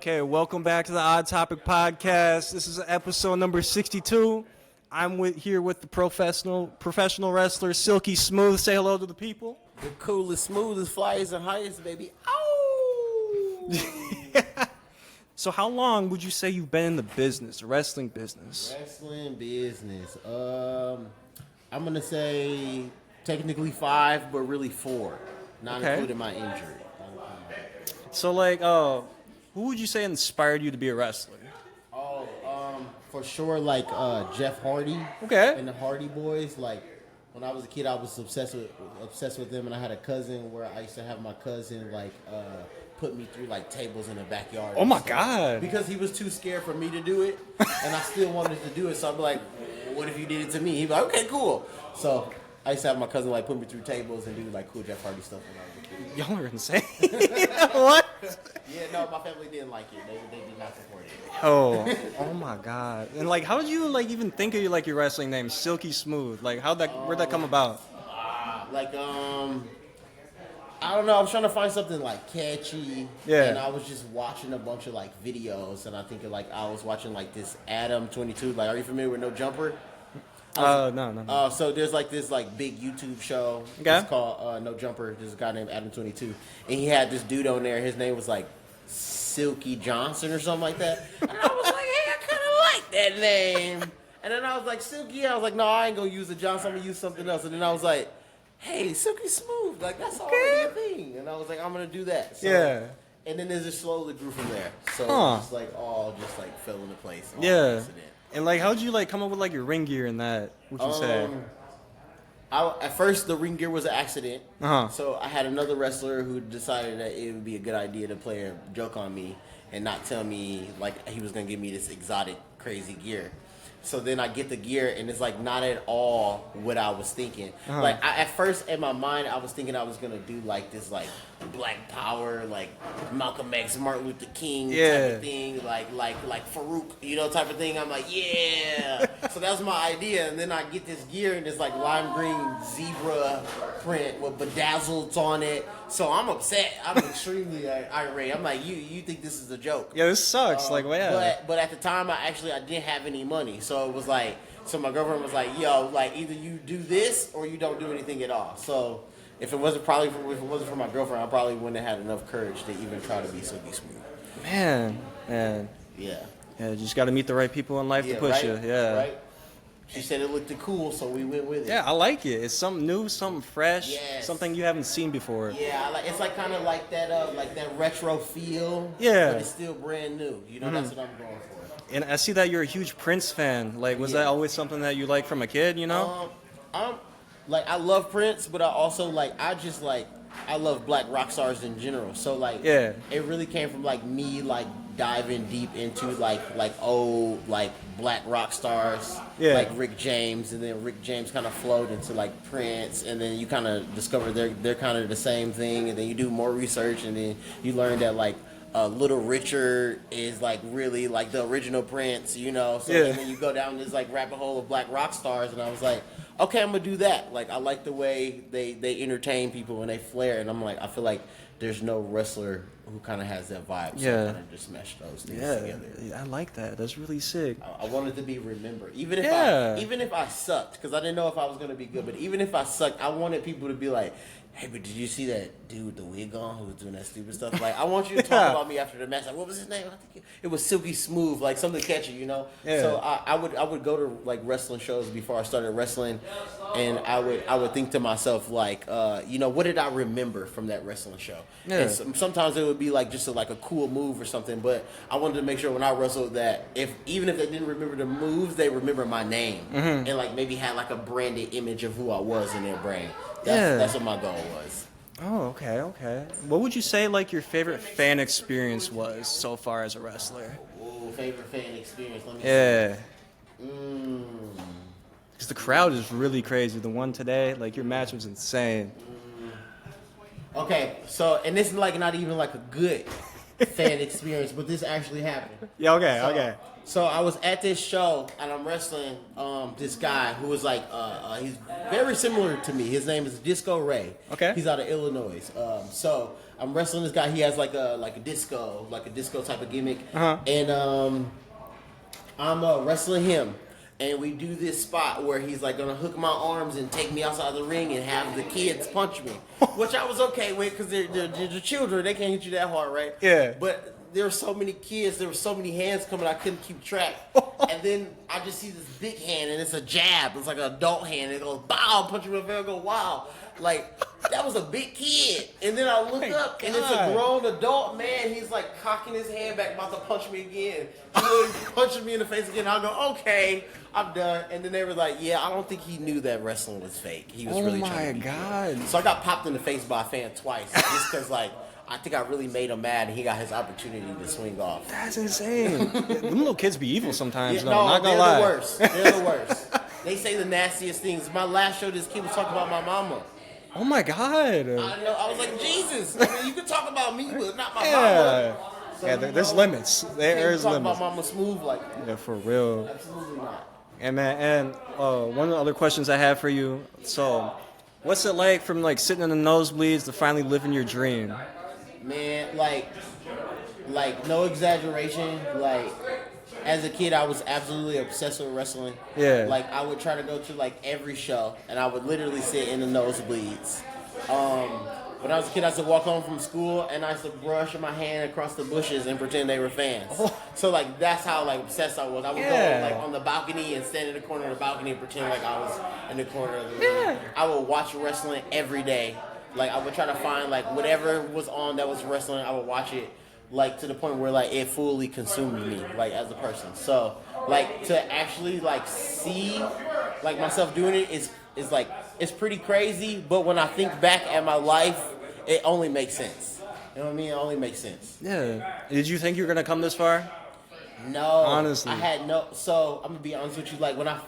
Okay, welcome back to the Odd Topic Podcast. This is episode number 62. I'm here with the professional wrestler Silky Smoove. Say hello to the people. The coolest, smoothest, flyest, and highest, baby. Oh! So how long would you say you've been in the business, the wrestling business? Wrestling business. I'm gonna say technically 5, but really 4, not including my injury. So who would you say inspired you to be a wrestler? For sure, Jeff Hardy. Okay. And the Hardy Boys. Like when I was a kid, I was obsessed with them, and I had a cousin where I used to have my cousin put me through tables in the backyard. Oh my God! Because he was too scared for me to do it, and I still wanted to do it. So I'd be like, "What if you did it to me?" He'd be like, "Okay, cool." So I used to have my cousin put me through tables and do cool Jeff Hardy stuff when I was a kid. Y'all are insane. What? Yeah, no, my family didn't like it. They did not support it. Oh my God! And how did you even think of your wrestling name, Silky Smoove? Where'd that come about? I don't know. I was trying to find something catchy. Yeah. And I was just watching a bunch of videos, and I think I was watching this Adam 22. Are you familiar with No Jumper? No. So there's this big YouTube show. Okay. It's called No Jumper. There's a guy named Adam 22, and he had this dude on there. His name was Silky Johnson or something like that. And I was like, hey, I kind of like that name. And then I was like, Silky. I was like, no, I ain't gonna use the Johnson. I'm gonna use something else. And then I was like, hey, Silky Smoove. That's already a thing. And I was like, I'm gonna do that. So, yeah. And then it just slowly grew from there. So it's all fell into place. Yeah. And how'd you come up with your ring gear and that? Would you say? At first, the ring gear was an accident. Uh-huh. So I had another wrestler who decided that it would be a good idea to play a joke on me and not tell me he was gonna give me this exotic, crazy gear. So then I get the gear, and it's not at all what I was thinking. Uh-huh. At first in my mind, I was thinking I was gonna do this Black Power, Malcolm X, Martin Luther King type of thing, like Farouk, type of thing. I'm like, yeah. So that was my idea, and then I get this gear, and it's lime green zebra print with bedazzled on it. So I'm upset. I'm extremely irate. I'm like, you think this is a joke? Yeah, this sucks. But at the time, I didn't have any money, so it was so my girlfriend was like, yo, either you do this or you don't do anything at all. So if it wasn't for my girlfriend, I probably wouldn't have had enough courage to even try to be Silky Smoove. Man. Yeah. Yeah, you just got to meet the right people in life to push you. Yeah. Right. She said it looked cool, so we went with it. Yeah, I like it. It's something new, something fresh, yes. Something you haven't seen before. Yeah, it's kind of that retro feel. Yeah. But it's still brand new. That's what I'm going for. And I see that you're a huge Prince fan. Was that always something that you liked from a kid? I love Prince, but I also I love black rock stars in general. So it really came from me diving deep into old black rock stars like Rick James, and then Rick James kind of flowed into Prince, and then you kind of discover they're kind of the same thing, and then you do more research, and then you learn that Little Richard is really the original Prince, So then you go down this rabbit hole of black rock stars, and I was like, okay, I'm gonna do that. I like the way they entertain people and they flair, and I feel like there's no wrestler who kind of has that vibe. So I kind of just meshed those things together. Yeah, I like that. That's really sick. I wanted to be remembered, even if I sucked, because I didn't know if I was gonna be good. But even if I sucked, I wanted people to be like, hey, but did you see that dude with the wig on who was doing that stupid stuff? I want you to talk about me after the match. What was his name? I think it was Silky Smoove, something catchy, Yeah. So I would go to wrestling shows before I started wrestling, and I would think to myself what did I remember from that wrestling show? Yeah. And sometimes it would be just a cool move or something, but I wanted to make sure when I wrestled that even if they didn't remember the moves, they remember my name, and maybe had a branded image of who I was in their brain. That's what my goal was. Oh, okay. What would you say your favorite fan experience was so far as a wrestler? Oh, favorite fan experience. Let me see. Because the crowd is really crazy. The one today, your match was insane. Okay, so and this is not even a good fan experience, but this actually happened. Yeah. Okay. So I was at this show and I'm wrestling this guy who was he's very similar to me. His name is Disco Ray. Okay. He's out of Illinois. So I'm wrestling this guy. He has like a disco type of gimmick, and I'm wrestling him. And we do this spot where he's like gonna hook my arms and take me outside the ring and have the kids punch me, which I was okay with because they're children. They can't hit you that hard, right? Yeah. But there were so many kids, there were so many hands coming, I couldn't keep track. And then I just see this big hand, and it's a jab. It's like an adult hand. It goes, bow, punch me in the face. I go, wow. Like, that was a big kid. And then I look up, and it's a grown adult man. He's like cocking his hand back, about to punch me again. He was punching me in the face again. I go, okay, I'm done. And then they were like, yeah, I don't think he knew that wrestling was fake. He was really trying to be God. So I got popped in the face by a fan twice, just because, like, I think I really made him mad, and he got his opportunity to swing off. That's insane. Them little kids be evil sometimes. Yeah, no, not gonna lie. They're the worst. They're the worst. They say the nastiest things. My last show, this kid was talking about my mama. Oh my God. I know. I was like, Jesus. I mean, you can talk about me, but not my Yeah. mama. So, Yeah, there's limits. There's talk limits. about Mama Smooth like that. Yeah, for real. Absolutely not. And man, and one of the other questions I have for you. So, what's it like from like sitting in the nosebleeds to finally living your dream? Man, like no exaggeration. Like, as a kid, I was absolutely obsessed with wrestling. Yeah. Like, I would try to go to like every show, and I would literally sit in the nosebleeds. When I was a kid, I used to walk home from school, and I used to brush my hand across the bushes and pretend they were fans. So, like, that's how, like, obsessed I was. I would go, like, on the balcony and stand in the corner of the balcony and pretend like I was in the corner of the room. Yeah. I would watch wrestling every day. Like, I would try to find, like, whatever was on that was wrestling, I would watch it, like, to the point where, like, it fully consumed me, like, as a person. So, like, to actually, like, see, like, myself doing it is like, it's pretty crazy, but when I think back at my life, it only makes sense. You know what I mean? It only makes sense. Yeah. Did you think you were gonna come this far? No. Honestly. I had no. So, I'm going to be honest with you. Like, when I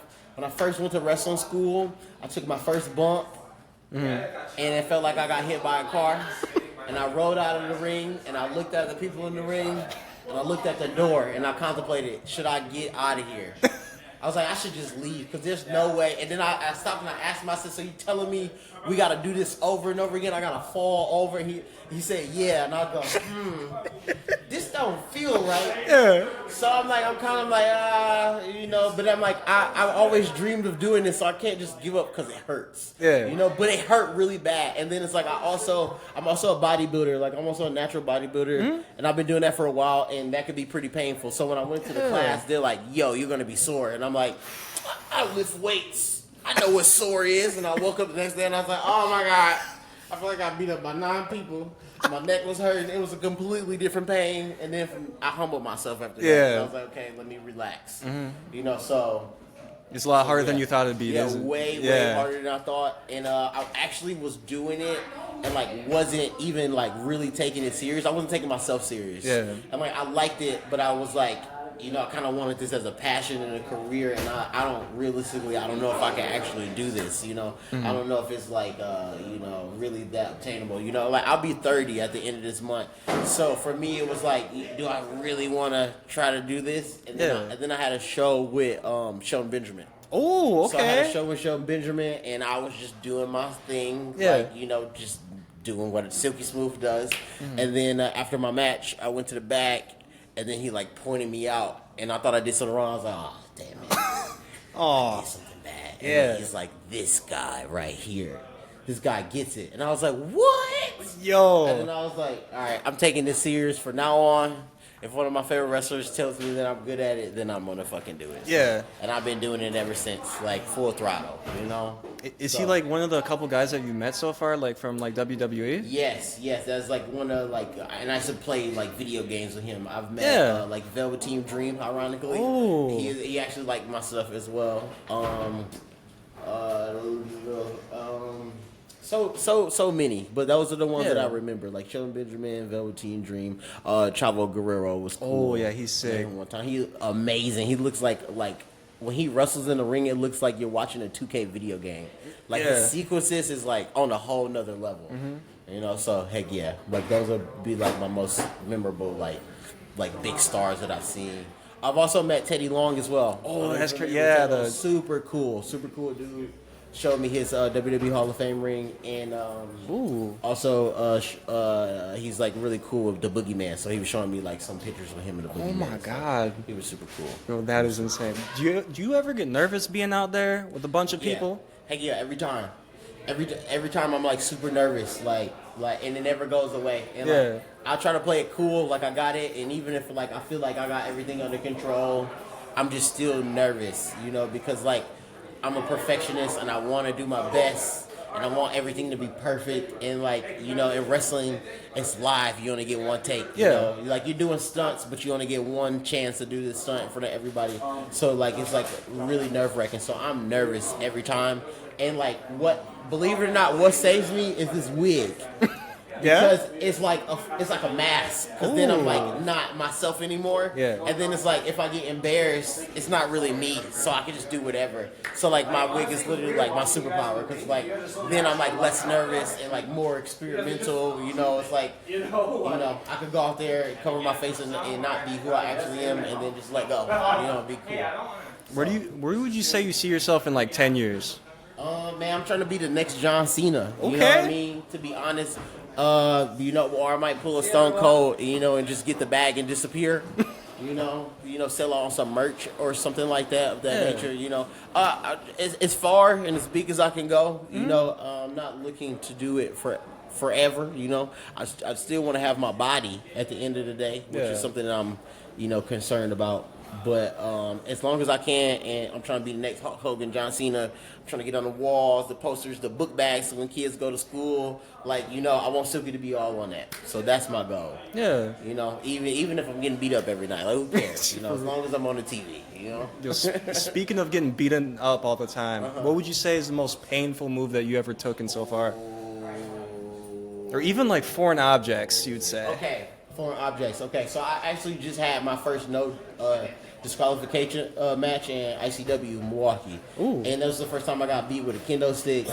first went to wrestling school, I took my first bump, and it felt like I got hit by a car. And I rolled out of the ring, and I looked at the people in the ring, and I looked at the door, and I contemplated, should I get out of here? I was like, I should just leave, because there's no way. And then I stopped and I asked myself, so you telling me we got to do this over and over again? I got to fall over? And he said, yeah. And I go, this don't feel right. Yeah. So I'm kind of like, you know, but I'm like, I always dreamed of doing this, so I can't just give up because it hurts. Yeah. You know, but it hurt really bad. And then it's like, I'm also a bodybuilder. Like, I'm also a natural bodybuilder. And I've been doing that for a while, and that could be pretty painful. So when I went to the class, they're like, yo, you're going to be sore. And I'm like, I lift weights. I know what sore is. And I woke up the next day, and I was like, oh my God. I feel like I beat up by 9 people. My neck was hurting. It was a completely different pain. And then I humbled myself after that. I was like, okay, let me relax. You know, so. It's a lot harder than you thought it'd be. Yeah, way harder than I thought. And I actually was doing it and, like, wasn't even, like, really taking it serious. I wasn't taking myself serious. Yeah. And, like, I liked it, but I was like, you know, I kind of wanted this as a passion and a career, and I don't know if I can actually do this, you know. I don't know if it's like, you know, really that obtainable, you know. Like, I'll be 30 at the end of this month. So for me, it was like, do I really want to try to do this? And then I had a show with Sheldon Benjamin. Oh, okay. So I had a show with Sheldon Benjamin, and I was just doing my thing, like, you know, just doing what Silky Smoove does. And then after my match, I went to the back. And then he, like, pointed me out, and I thought I did something wrong. I was like, oh, damn it. I did something bad. And then he's like, this guy right here. This guy gets it. And I was like, what? Yo. And then I was like, all right, I'm taking this serious from now on. If one of my favorite wrestlers tells me that I'm good at it, then I'm going to fucking do it. Yeah. And I've been doing it ever since, like, full throttle, you know? Is he, like, one of the couple guys that you met so far, like, from, like, WWE? Yes. That's, like, one of, like, and I used to play, like, video games with him. I've met, like, Velveteen Dream, ironically. Oh. He actually liked my stuff as well. So many, but those are the ones that I remember, like Sheldon Benjamin, Velveteen Dream, Chavo Guerrero was cool. Oh yeah, he's sick. One time, he's amazing. He looks like when he wrestles in the ring, it looks like you're watching a 2K video game. Like his sequences is like on a whole nother level. You know, so heck yeah, like those would be like my most memorable like big stars that I've seen. I've also met Teddy Long as well. Oh, that's crazy. Yeah, super cool dude. showed me his WWE Hall of Fame ring, and also he's like really cool with the Boogeyman. So he was showing me like some pictures of him and the Boogeyman. Oh my God, he was super cool. Bro, that is insane. Do you ever get nervous being out there with a bunch of people? Heck yeah, every time. Every time I'm like super nervous, like, and it never goes away. And like, I try to play it cool, like I got it, and even if like I feel like I got everything under control, I'm just still nervous, you know, because like I'm a perfectionist and I want to do my best and I want everything to be perfect. And like, you know, in wrestling, it's live. You only get one take. You know? Like you're doing stunts, but you only get one chance to do the stunt in front of everybody. So like it's like really nerve wracking. So I'm nervous every time. And like believe it or not, what saves me is this wig. Because it's like a mask. Because then I'm like not myself anymore. Yeah. And then it's like if I get embarrassed, it's not really me. So I can just do whatever. So like my wig is literally like my superpower. Because like then I'm like less nervous and like more experimental. You know, it's like I could go out there and cover my face and not be who I actually am, and then just let go. You know, be cool. Where would you say you see yourself in like 10 years? Man, I'm trying to be the next John Cena. You know what I mean? To be honest. You know, or I might pull a Stone Cold, you know, and just get the bag and disappear. you know, sell on some merch or something like that of that nature. You know, as far and as big as I can go. You know, I'm not looking to do it forever. You know, I still want to have my body at the end of the day, which is something that I'm, concerned about. But as long as I can, and I'm trying to be the next Hulk Hogan, John Cena, I'm trying to get on the walls, the posters, the book bags, so when kids go to school, like, I want Silky to be all on that. So that's my goal. Yeah. Even if I'm getting beat up every night, like, who cares? As long as I'm on the TV, Speaking of getting beaten up all the time, what would you say is the most painful move that you ever took in so far? Or even like foreign objects, you'd say. Okay. Foreign objects. Okay, so I actually just had my first no disqualification match in ICW Milwaukee. Ooh. And that was the first time I got beat with a kendo stick. It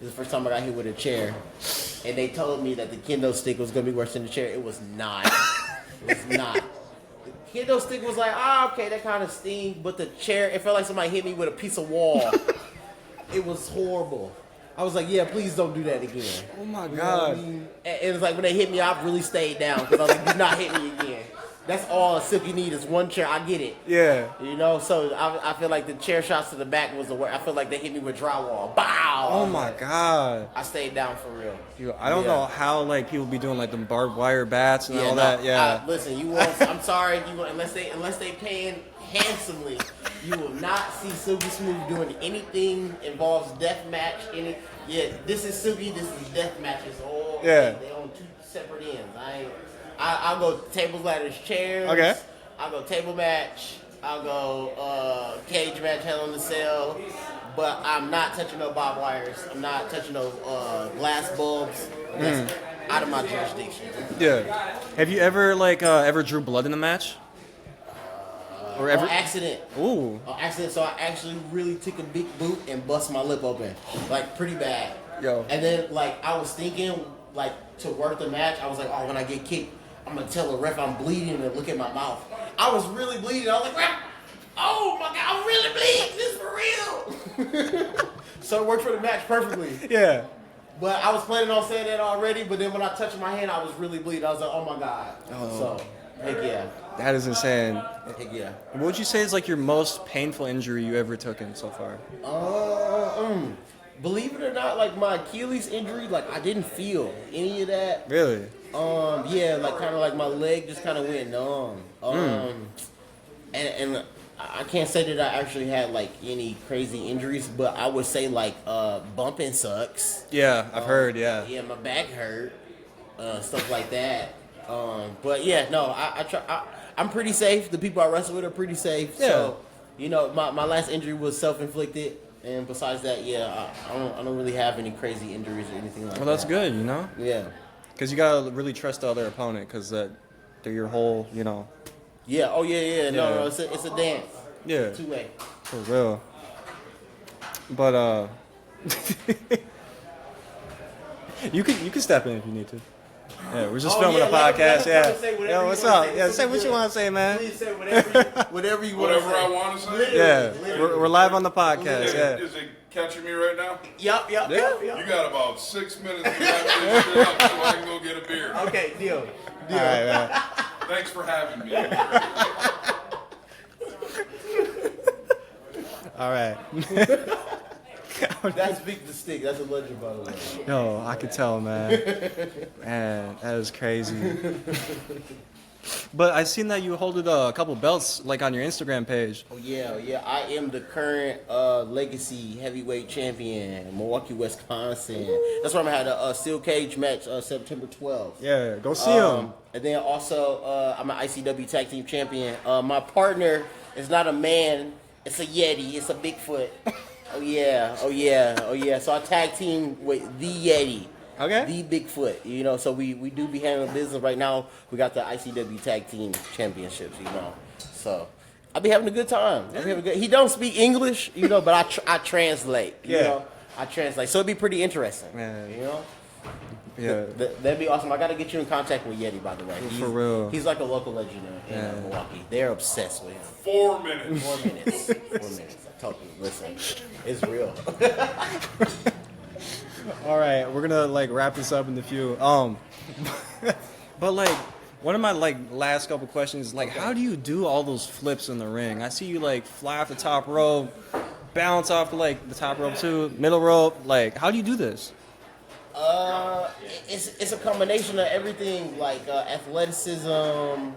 was the first time I got hit with a chair. And they told me that the kendo stick was going to be worse than the chair. It was not. It was not. The kendo stick was like, okay, that kind of stings. But the chair, it felt like somebody hit me with a piece of wall. It was horrible. I was like, yeah, please don't do that again. Oh, my God. And it's like when they hit me, I really stayed down because I was like, do not hit me again. That's all a Silky need is one chair. I get it. Yeah. So I feel like the chair shots to the back was the worst. I feel like they hit me with drywall. Bow! Oh, my God. I stayed down for real. I don't know how, like, people be doing, like, them barbed wire bats and all that. Yeah. Listen, you won't, I'm sorry. Unless they paying handsomely, you will not see Silky Smoove doing anything involves death match. This is Silky. This is death matches. They on two separate ends. I'll go tables, ladders, chairs. Okay. I'll go table match. I'll go cage match, Hell in the Cell. But I'm not touching no barbed wires. I'm not touching no glass bulbs. That's out of my jurisdiction. Yeah. Have you ever drew blood in a match? Or ever? On accident. Ooh. On accident. So I actually really took a big boot and bust my lip open. Like, pretty bad. Yo. And then, like, I was thinking, like, to work the match, I was like, when I get kicked, I'm going to tell the ref I'm bleeding and look at my mouth. I was really bleeding. I was like, ref, oh, my God, I'm really bleeding. This is for real. So it worked for the match perfectly. Yeah. But I was planning on saying that already, but then when I touched my hand, I was really bleeding. I was like, oh, my God. Oh. So, heck yeah. That is insane. Heck yeah. What would you say is like your most painful injury you ever took in so far? Believe it or not, like my Achilles injury, like I didn't feel any of that. Really? Yeah, like kind of like my leg just kind of went numb. And I can't say that I actually had like any crazy injuries, but I would say like bumping sucks. Yeah, I've heard. Yeah. Yeah, my back hurt. Stuff like that. But yeah, no, I try. I'm pretty safe. The people I wrestle with are pretty safe. Yeah. So, my last injury was self-inflicted, and besides that, I don't really have any crazy injuries or anything like that. Well, that's good, Yeah. Because you gotta really trust the other opponent, because they're your whole, Yeah. Oh yeah. No, it's a dance. Yeah. It's a two-way. For real. But you can step in if you need to. Yeah, we're just filming a podcast. Yo, what's up? Yeah, say what you want to say, man. Please say whatever you want to say. Whatever I want to say. Yeah, we're live on the podcast. Is it catching me right now? Yep. You got about 6 minutes to wrap this shit up so I can go get a beer. Okay, deal. All right, man. Thanks for having me. All right. That's Big the Stick. That's a legend, by the way. Yo, I could tell, man. Man, that was crazy. But I seen that you holded a couple belts, like on your Instagram page. Oh yeah. I am the current legacy heavyweight champion, Milwaukee, Wisconsin. That's where I'm gonna have a steel cage match September 12th. Yeah, go see him. And then also, I'm an ICW tag team champion. My partner is not a man; it's a Yeti. It's a Bigfoot. Oh yeah. So I tag team with the Yeti. Okay. The Bigfoot, so we do be handling business right now. We got the ICW Tag Team Championships, So I be having a good time. He don't speak English, but I translate. I translate. So it'd be pretty interesting. Yeah. That'd be awesome. I got to get you in contact with Yeti, by the way. For real. He's like a local legend in Milwaukee. They're obsessed with him. 4 minutes. 4 minutes. 4 minutes. I told you, listen, it's real. All right, we're gonna wrap this up in a few. But one of my last couple questions is how do you do all those flips in the ring? I see you fly off the top rope, bounce off the top rope too, middle rope. How do you do this? It's a combination of everything, athleticism,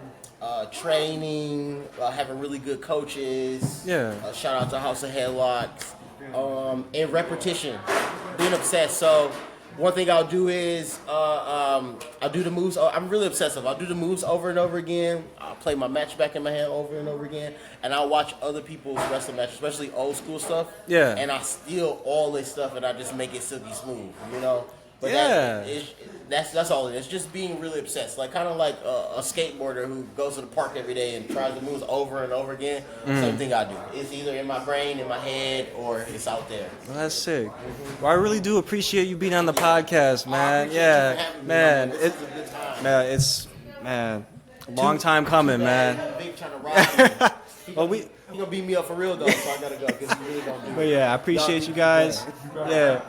training, having really good coaches. Yeah. Shout out to House of Headlocks. And repetition, being obsessed. So one thing I'll do is I'll do the moves. I'm really obsessive. I'll do the moves over and over again. I'll play my match back in my head over and over again, and I'll watch other people's wrestling matches, especially old school stuff. Yeah. And I steal all this stuff and I just make it silky smooth, But Yeah. that's all it is. Just being really obsessed, kind of like a skateboarder who goes to the park every day and tries the moves over and over again. Same thing I do. It's either in my brain, in my head, or it's out there. Well, that's sick. Well, I really do appreciate you being on the podcast, man. You for having me, man. This is a good time. It's a long time coming, man. Big trying to ride me. Well, He gonna beat me up for real though, so I gotta go because he really gonna do But it. yeah, I appreciate you guys. Yeah.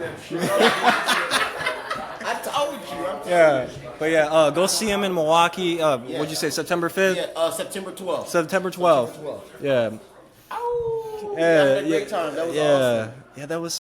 I told you. Yeah. But yeah, go see him in Milwaukee. What'd you say, September 5th? Yeah, September 12th. September 12th. Yeah. Ow. Yeah. Having a great time. That was awesome. Yeah, that was